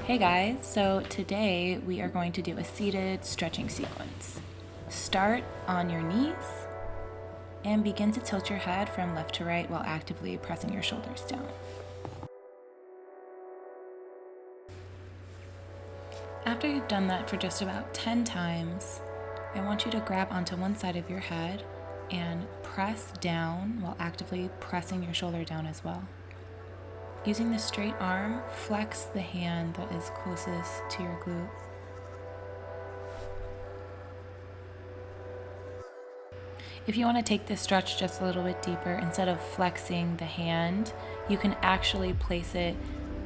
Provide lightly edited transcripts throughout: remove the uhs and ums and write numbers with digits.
Hey guys, so today we are going to do a seated stretching sequence. Start on your knees and begin to tilt your head from left to right while actively pressing your shoulders down. After you've done that for just about 10 times, I want you to grab onto one side of your head and press down while actively pressing your shoulder down as well. Using the straight arm, flex the hand that is closest to your glute. If you want to take this stretch just a little bit deeper, instead of flexing the hand, you can actually place it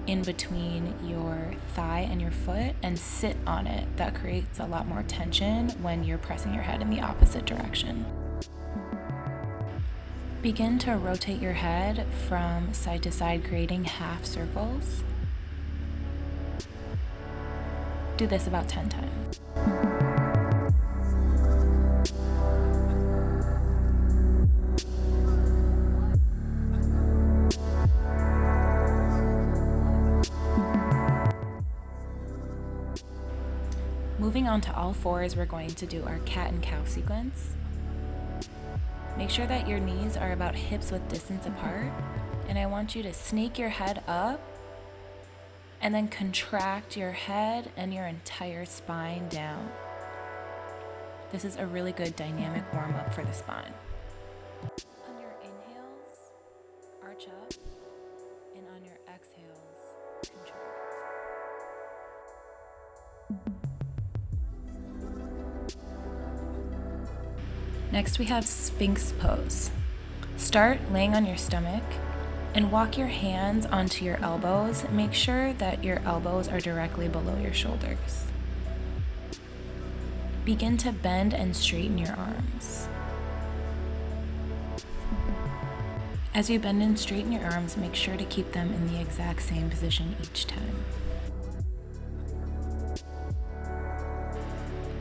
in between your thigh and your foot and sit on it. That creates a lot more tension when you're pressing your head in the opposite direction. Begin to rotate your head from side to side, creating half circles. Do this about 10 times. Moving on to all fours, we're going to do our cat and cow sequence. Make sure that your knees are about hips width distance apart, and I want you to snake your head up and then contract your head and your entire spine down. This is a really good dynamic warm-up for the spine. On your inhales, arch up, and on your exhales, contract. Next we have Sphinx pose. Start laying on your stomach and walk your hands onto your elbows. Make sure that your elbows are directly below your shoulders. Begin to bend and straighten your arms. As you bend and straighten your arms, make sure to keep them in the exact same position each time.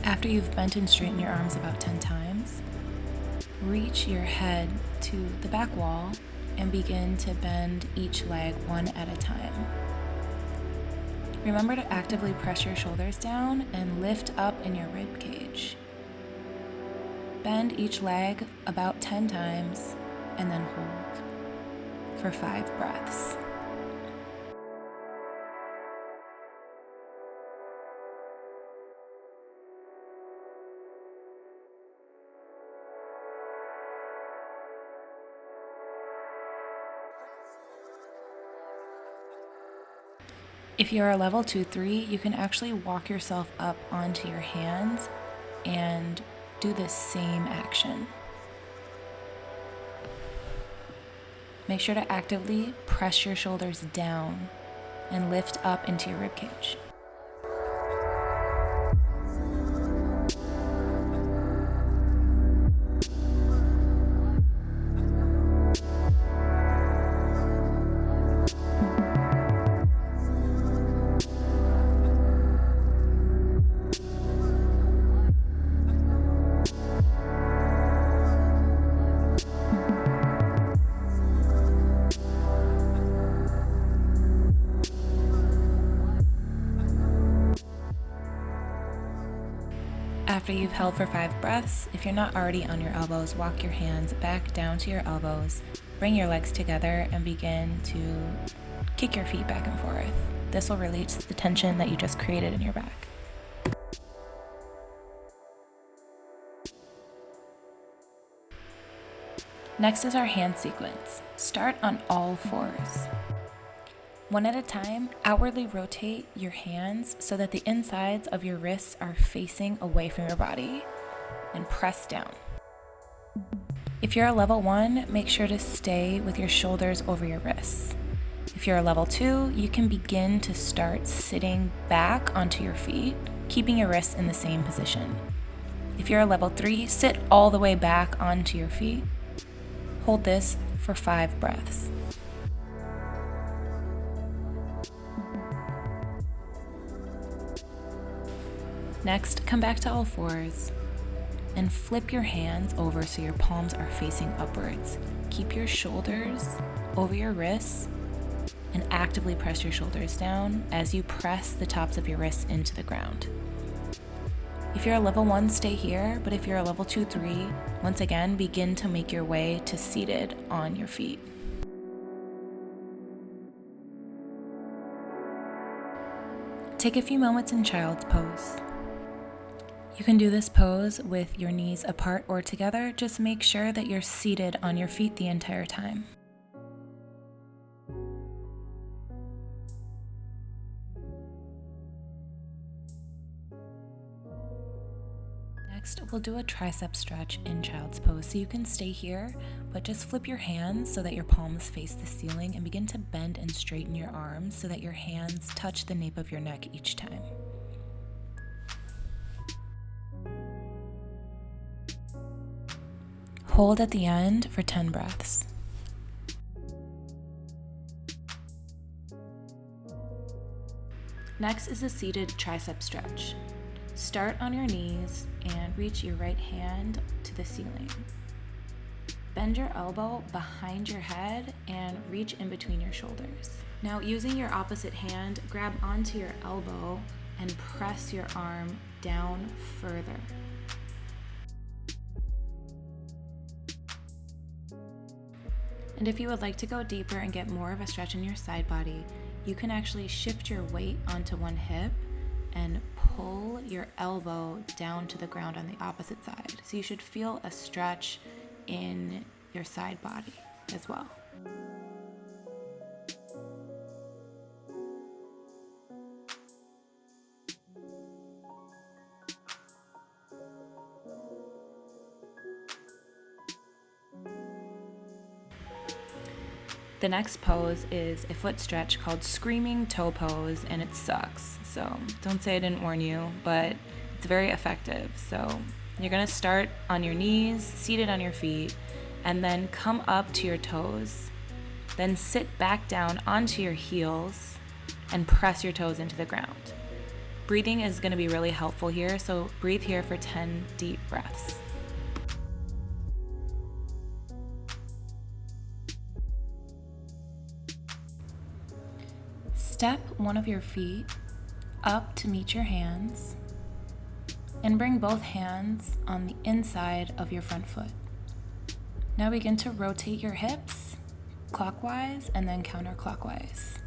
After you've bent and straightened your arms about 10 times, reach your head to the back wall and begin to bend each leg one at a time. Remember to actively press your shoulders down and lift up in your rib cage. Bend each leg about 10 times and then hold for 5 breaths. If you're a level 2-3, you can actually walk yourself up onto your hands and do the same action. Make sure to actively press your shoulders down and lift up into your ribcage. After you've held for 5 breaths, if you're not already on your elbows, walk your hands back down to your elbows, bring your legs together, and begin to kick your feet back and forth. This will release the tension that you just created in your back. Next is our hand sequence. Start on all fours. One at a time, outwardly rotate your hands so that the insides of your wrists are facing away from your body, and press down. If you're a level 1, make sure to stay with your shoulders over your wrists. If you're a level 2, you can begin to start sitting back onto your feet, keeping your wrists in the same position. If you're a level 3, sit all the way back onto your feet. Hold this for 5 breaths. Next, come back to all fours and flip your hands over so your palms are facing upwards. Keep your shoulders over your wrists and actively press your shoulders down as you press the tops of your wrists into the ground. If you're a level 1, stay here, but if you're a level 2, 3, once again, begin to make your way to seated on your feet. Take a few moments in child's pose. You can do this pose with your knees apart or together. Just make sure that you're seated on your feet the entire time. Next, we'll do a tricep stretch in child's pose. So you can stay here, but just flip your hands so that your palms face the ceiling and begin to bend and straighten your arms so that your hands touch the nape of your neck each time. Hold at the end for 10 breaths. Next is a seated tricep stretch. Start on your knees and reach your right hand to the ceiling. Bend your elbow behind your head and reach in between your shoulders. Now, using your opposite hand, grab onto your elbow and press your arm down further. And if you would like to go deeper and get more of a stretch in your side body, you can actually shift your weight onto one hip and pull your elbow down to the ground on the opposite side. So you should feel a stretch in your side body as well. The next pose is a foot stretch called Screaming Toe Pose, and it sucks. So don't say I didn't warn you, but it's very effective. So you're gonna start on your knees, seated on your feet, and then come up to your toes. Then sit back down onto your heels and press your toes into the ground. Breathing is gonna be really helpful here, so breathe here for 10 deep breaths. Step one of your feet up to meet your hands and bring both hands on the inside of your front foot. Now begin to rotate your hips clockwise and then counterclockwise.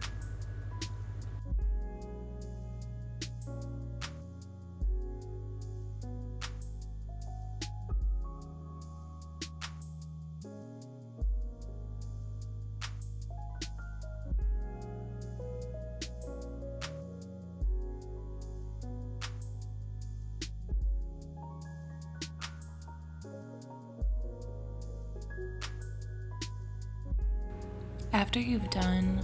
After you've done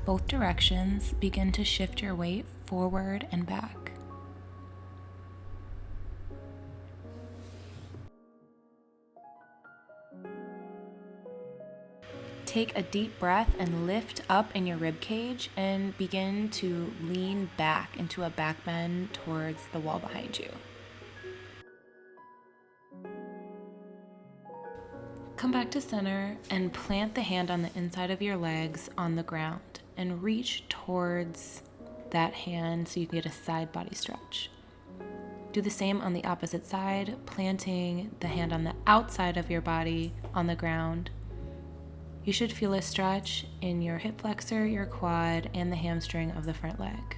both directions, begin to shift your weight forward and back. Take a deep breath and lift up in your rib cage and begin to lean back into a back bend towards the wall behind you. Come back to center and plant the hand on the inside of your legs on the ground and reach towards that hand so you can get a side body stretch. Do the same on the opposite side, planting the hand on the outside of your body on the ground. You should feel a stretch in your hip flexor, your quad, and the hamstring of the front leg.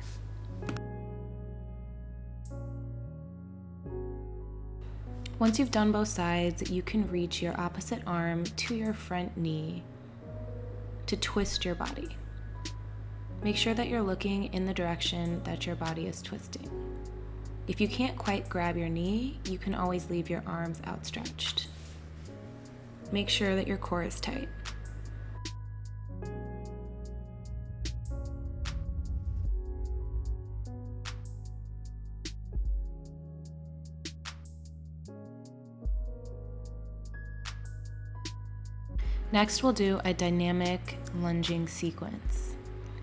Once you've done both sides, you can reach your opposite arm to your front knee to twist your body. Make sure that you're looking in the direction that your body is twisting. If you can't quite grab your knee, you can always leave your arms outstretched. Make sure that your core is tight. Next, we'll do a dynamic lunging sequence.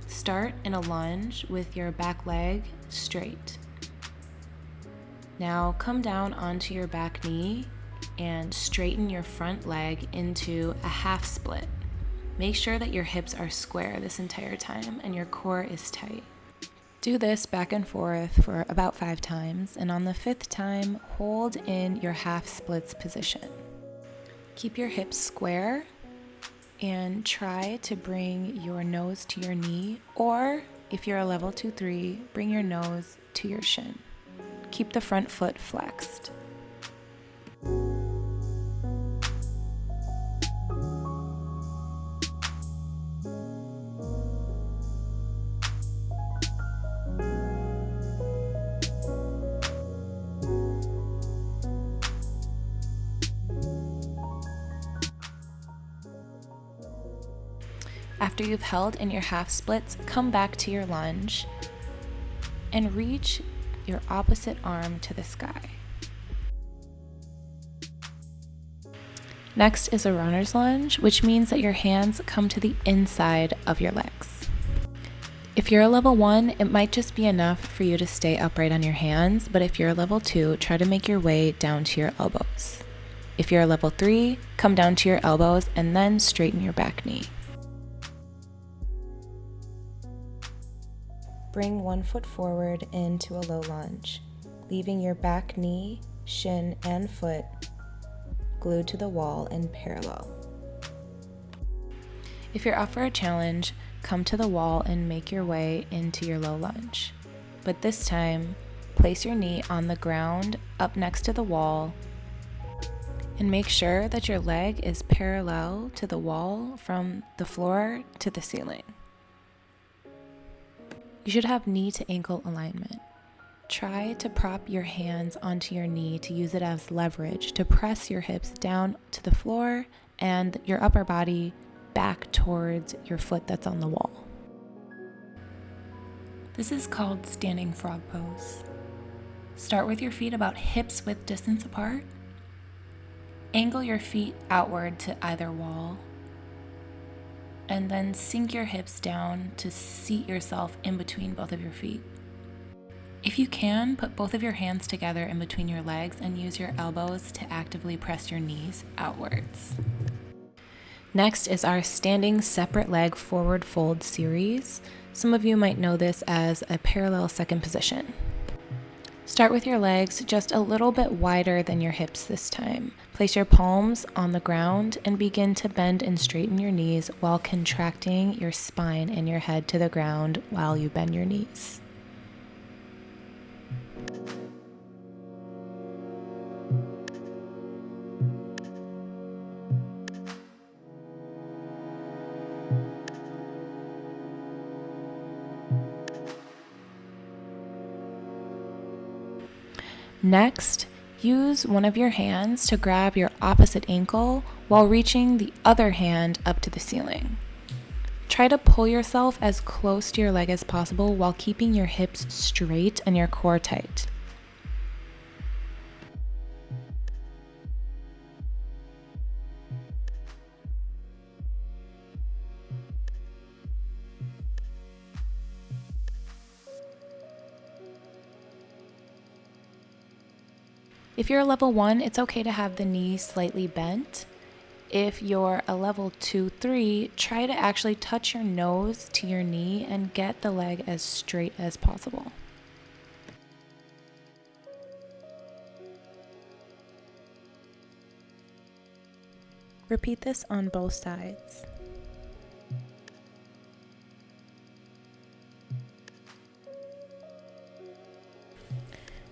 Start in a lunge with your back leg straight. Now come down onto your back knee and straighten your front leg into a half split. Make sure that your hips are square this entire time and your core is tight. Do this back and forth for about 5 times, and on the 5th time, hold in your half splits position. Keep your hips square and try to bring your nose to your knee, or if you're a level 2-3, bring your nose to your shin. Keep the front foot flexed. After you've held in your half splits, come back to your lunge and reach your opposite arm to the sky. Next is a runner's lunge, which means that your hands come to the inside of your legs. If you're a level 1, it might just be enough for you to stay upright on your hands, but if you're a level 2, try to make your way down to your elbows. If you're a level 3, come down to your elbows and then straighten your back knee. Bring one foot forward into a low lunge, leaving your back knee, shin, and foot glued to the wall and parallel. If you're up for a challenge, come to the wall and make your way into your low lunge. But this time, place your knee on the ground up next to the wall and make sure that your leg is parallel to the wall from the floor to the ceiling. You should have knee to ankle alignment. Try to prop your hands onto your knee to use it as leverage to press your hips down to the floor and your upper body back towards your foot that's on the wall. This is called standing frog pose. Start with your feet about hips width distance apart. Angle your feet outward to either wall. And then sink your hips down to seat yourself in between both of your feet. If you can, put both of your hands together in between your legs and use your elbows to actively press your knees outwards. Next is our standing separate leg forward fold series. Some of you might know this as a parallel second position. Start with your legs just a little bit wider than your hips this time. Place your palms on the ground and begin to bend and straighten your knees while contracting your spine and your head to the ground while you bend your knees. Next, use one of your hands to grab your opposite ankle while reaching the other hand up to the ceiling. Try to pull yourself as close to your leg as possible while keeping your hips straight and your core tight. If you're a level 1, it's okay to have the knee slightly bent. If you're a level 2-3, try to actually touch your nose to your knee and get the leg as straight as possible. Repeat this on both sides.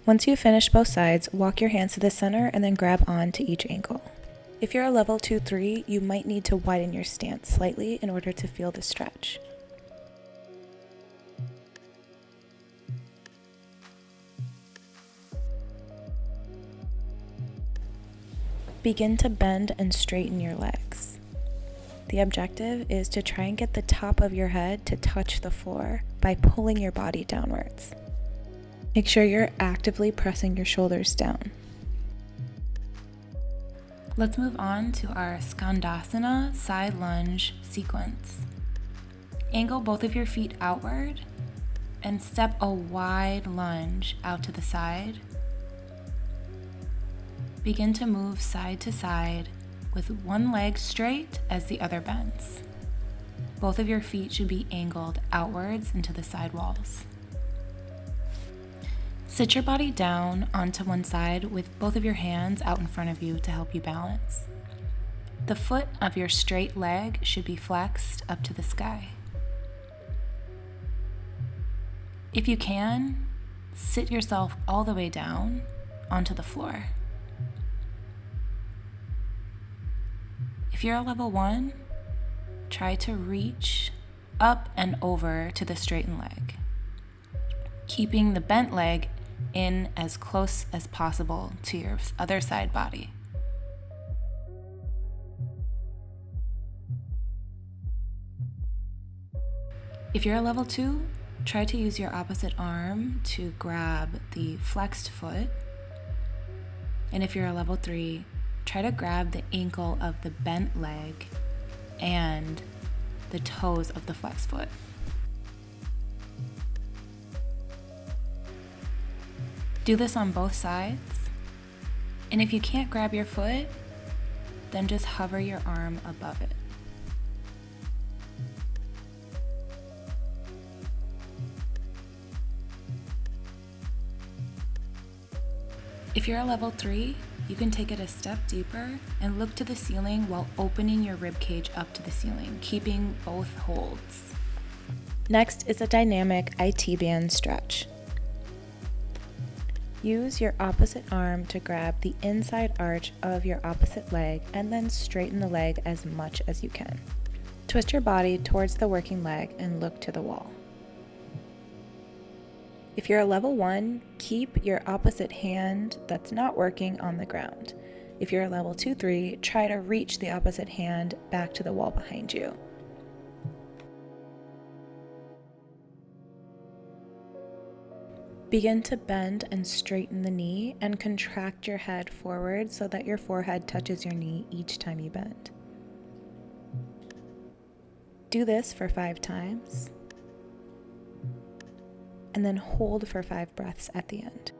Once you finish both sides, walk your hands to the center and then grab on to each ankle. If you're a level 2-3, you might need to widen your stance slightly in order to feel the stretch. Begin to bend and straighten your legs. The objective is to try and get the top of your head to touch the floor by pulling your body downwards. Make sure you're actively pressing your shoulders down. Let's move on to our Skandasana side lunge sequence. Angle both of your feet outward and step a wide lunge out to the side. Begin to move side to side with one leg straight as the other bends. Both of your feet should be angled outwards into the side walls. Sit your body down onto one side with both of your hands out in front of you to help you balance. The foot of your straight leg should be flexed up to the sky. If you can, sit yourself all the way down onto the floor. If you're a level 1, try to reach up and over to the straightened leg, keeping the bent leg in as close as possible to your other side body. If you're a level 2, try to use your opposite arm to grab the flexed foot. And if you're a level 3, try to grab the ankle of the bent leg and the toes of the flexed foot. Do this on both sides. And if you can't grab your foot, then just hover your arm above it. If you're a level 3, you can take it a step deeper and look to the ceiling while opening your rib cage up to the ceiling, keeping both holds. Next is a dynamic IT band stretch. Use your opposite arm to grab the inside arch of your opposite leg and then straighten the leg as much as you can. Twist your body towards the working leg and look to the wall. If you're a level 1, keep your opposite hand that's not working on the ground. If you're a level 2-3, try to reach the opposite hand back to the wall behind you. Begin to bend and straighten the knee and contract your head forward so that your forehead touches your knee each time you bend. Do this for 5 times. And then hold for 5 breaths at the end.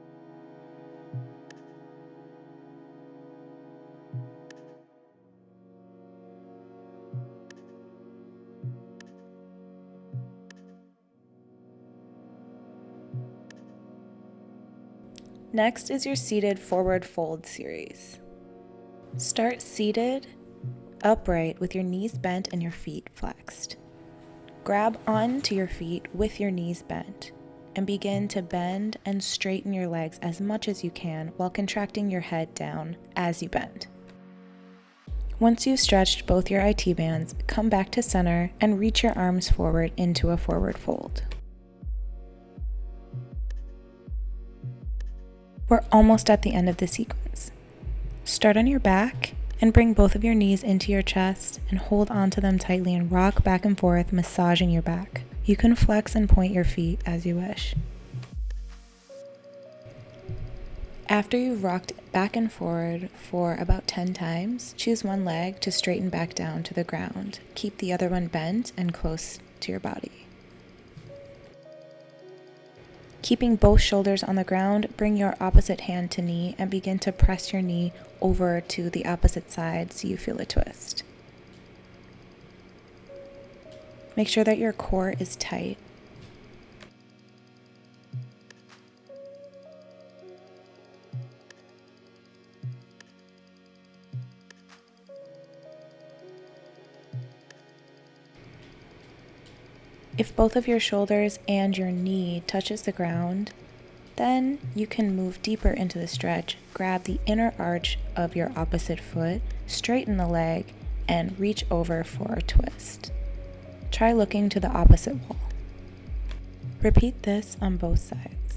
Next is your seated forward fold series. Start seated, upright with your knees bent and your feet flexed. Grab onto your feet with your knees bent and begin to bend and straighten your legs as much as you can while contracting your head down as you bend. Once you've stretched both your IT bands, come back to center and reach your arms forward into a forward fold. We're almost at the end of the sequence. Start on your back and bring both of your knees into your chest and hold onto them tightly and rock back and forth, massaging your back. You can flex and point your feet as you wish. After you've rocked back and forward for about 10 times, choose one leg to straighten back down to the ground. Keep the other one bent and close to your body. Keeping both shoulders on the ground, bring your opposite hand to knee and begin to press your knee over to the opposite side so you feel a twist. Make sure that your core is tight. If both of your shoulders and your knee touches the ground, then you can move deeper into the stretch, grab the inner arch of your opposite foot, straighten the leg, and reach over for a twist. Try looking to the opposite wall. Repeat this on both sides.